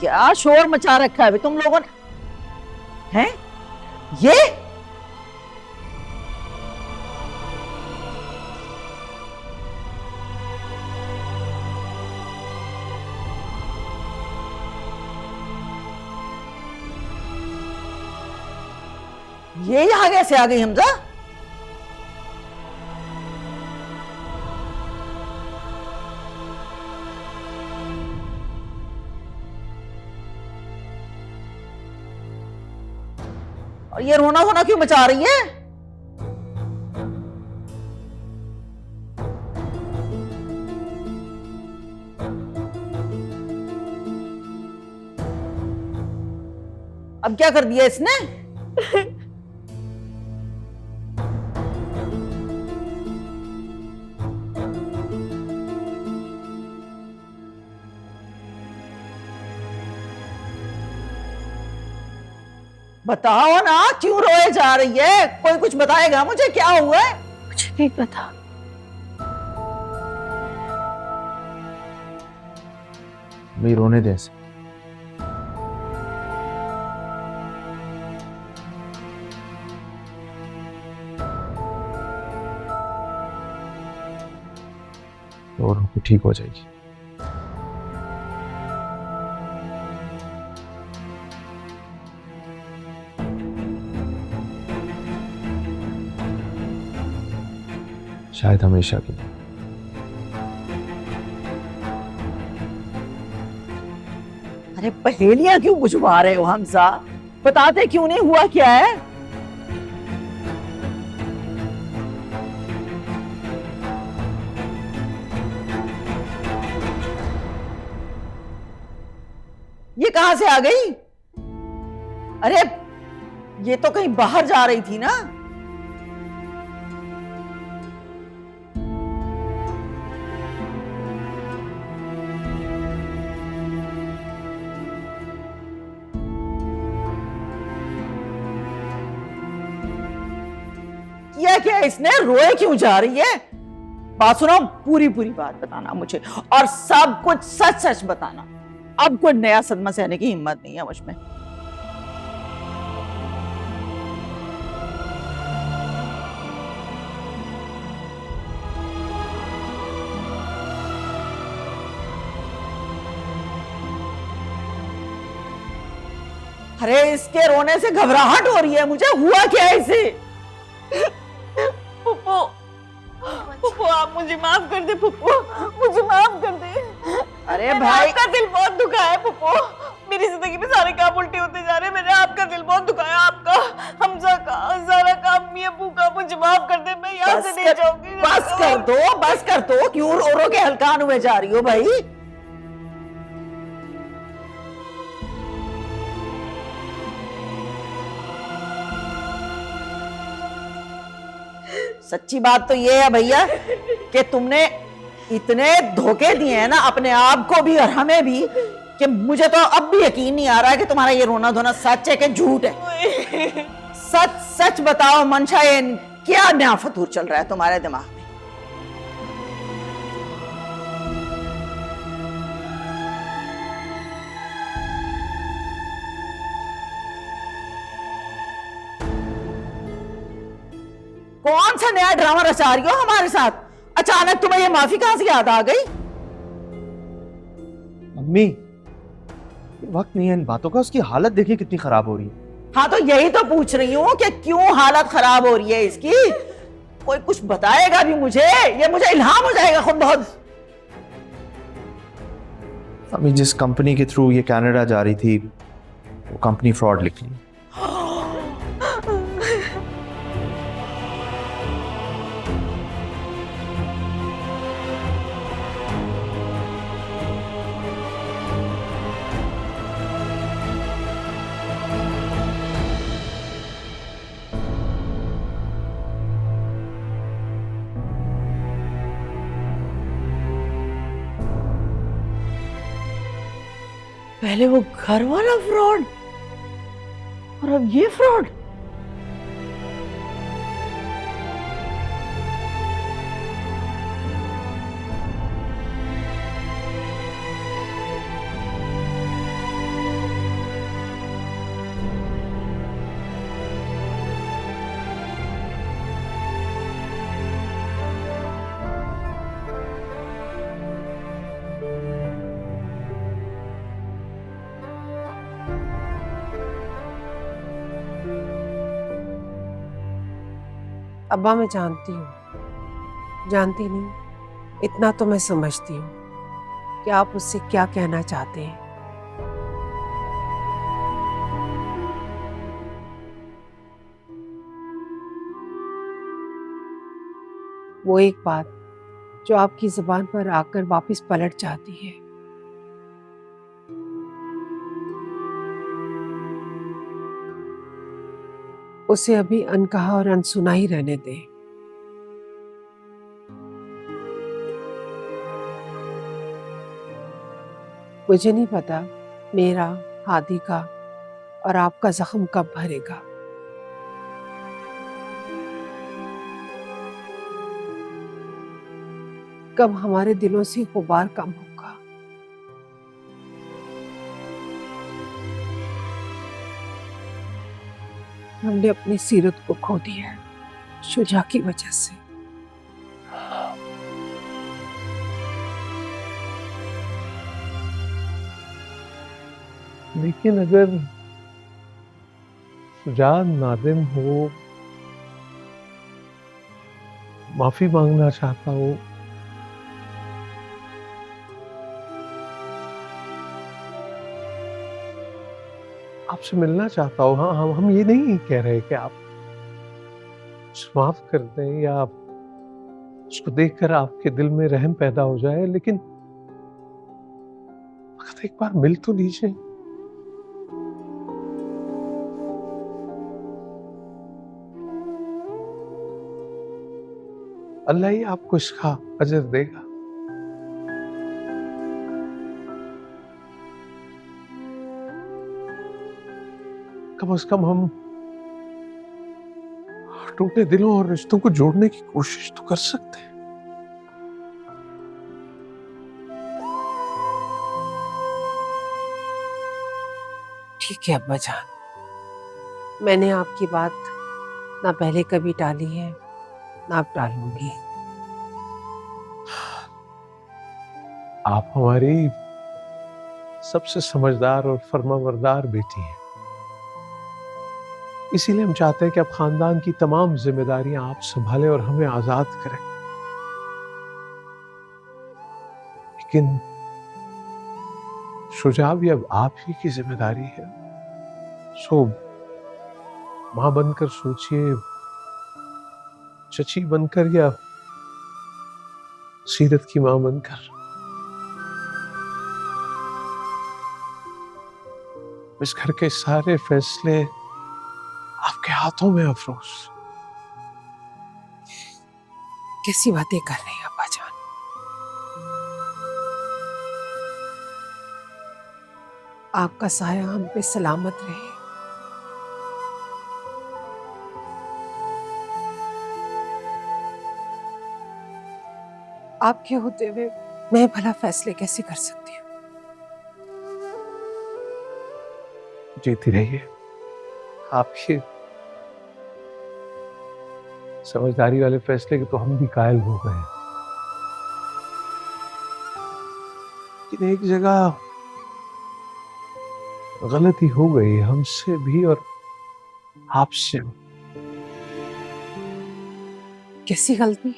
क्या शोर मचा रखा है अभी तुम लोगों ने? हैं ये यहाँ कैसे आ गई हमजा? और ये रोना धोना क्यों मचा रही है? अब क्या कर दिया इसने? बताओ ना, क्यों रोए जा रही है? कोई कुछ बताएगा मुझे, क्या हुआ है? मुझे नहीं पता। भाई रोने दे इसे। और ठीक हो जाएगी। शायद हमेशा के लिए। अरे पहेलियां क्यों बुझवा रहे हो हमजा? बताते क्यों नहीं, हुआ क्या है? ये कहां से आ गई? अरे ये तो कहीं बाहर जा रही थी ना। किया क्या इसने? रोए क्यों जा रही है? बात सुनो, पूरी पूरी बात बताना मुझे, और सब कुछ सच सच बताना। अब कोई नया सदमा सहने की हिम्मत नहीं है मुझ में। अरे इसके रोने से घबराहट हो रही है मुझे। हुआ क्या है इसे? पुप्पो, पुप्पो आप मुझे माफ कर दे। पुप्पो मुझे माफ कर दे। अरे भाई, आपका दिल बहुत दुखा है पुप्पो। मेरी जिंदगी में सारे काम उल्टे होते जा रहे हैं। मैंने आपका दिल बहुत दुखाया, आपका, हमजा का, ज़ारा का, अम्मी अब्बू का। मुझे माफ कर दे, मैं यहाँ से नहीं जाऊंगी। बस कर दो, बस कर दो। क्यों रो रो के हलकान हुए जा रही हो भाई? सच्ची बात तो ये है भैया कि तुमने इतने धोखे दिए हैं ना अपने आप को भी और हमें भी, कि मुझे तो अब भी यकीन नहीं आ रहा है कि तुम्हारा ये रोना धोना सच है कि झूठ है। सच सच बताओ मंशा, ये क्या नया फतूर चल रहा है तुम्हारे दिमाग में? कौन सा नया ड्रामा रचा रही हो हमारे साथ? अचानक तुम्हें ये माफी कहां से याद आ गई? मम्मी, वक्त नहीं है इन बातों का। उसकी हालत देखिए कितनी खराब हो रही है। हाँ तो यही तो पूछ रही हूँ कि क्यों हालत खराब हो रही है इसकी। कोई कुछ बताएगा भी मुझे? ये मुझे इल्हाम हो जाएगा खुद बहुत। मम्मी, जिस कंपनी के थ्रू ये कनाडा जा रही थी वो कंपनी फ्रॉड निकली। पहले वो घर वाला फ्रॉड और अब ये फ्रॉड। अब्बा मैं जानती हूँ, जानती नहीं, इतना तो मैं समझती हूँ कि आप उससे क्या कहना चाहते हैं। वो एक बात जो आपकी जुबान पर आकर वापस पलट जाती है। उसे अभी अनकहा और अनसुना ही रहने दें। मुझे नहीं पता मेरा, हादी का और आपका जख्म कब भरेगा। कब हमारे दिलों से गुबार कम होगा। हमने अपनी सीरत को खो दिया है शुजा की वजह से। लेकिन अगर सुजान नादिम हो, माफी मांगना चाहता हो, आपसे मिलना चाहता हो, हाँ हम ये नहीं कह रहे कि आप माफ कर दें या आप उसको देखकर आपके दिल में रहम पैदा हो जाए, लेकिन एक बार मिल तो लीजिए। अल्लाह ही आपको इसका अजर देगा। कम से कम हम टूटे दिलों और रिश्तों को जोड़ने की कोशिश तो कर सकते हैं। ठीक है अब्बा जान, मैंने आपकी बात ना पहले कभी टाली है ना अब टालूंगी। आप हमारी सबसे समझदार और फर्माबरदार बेटी हैं, इसीलिए हम चाहते हैं कि आप खानदान की तमाम जिम्मेदारियां आप संभालें और हमें आजाद करें। लेकिन शुजा भी अब आप ही की जिम्मेदारी है। सो मां बनकर सोचिए, चची बनकर या सीरत की मां बनकर। इस घर के सारे फैसले आपके हाथों में अफरोज। कैसी बातें कर रहे हैं अब्बा जान। आपका साया हम पे सलामत रहे। आपके होते हुए मैं भला फैसले कैसे कर सकती हूँ। जीती रहिए, आपकी समझदारी वाले फैसले के तो हम भी कायल हो गए हैं। लेकिन एक जगह गलती हो गई हमसे भी और आपसे। कैसी गलती?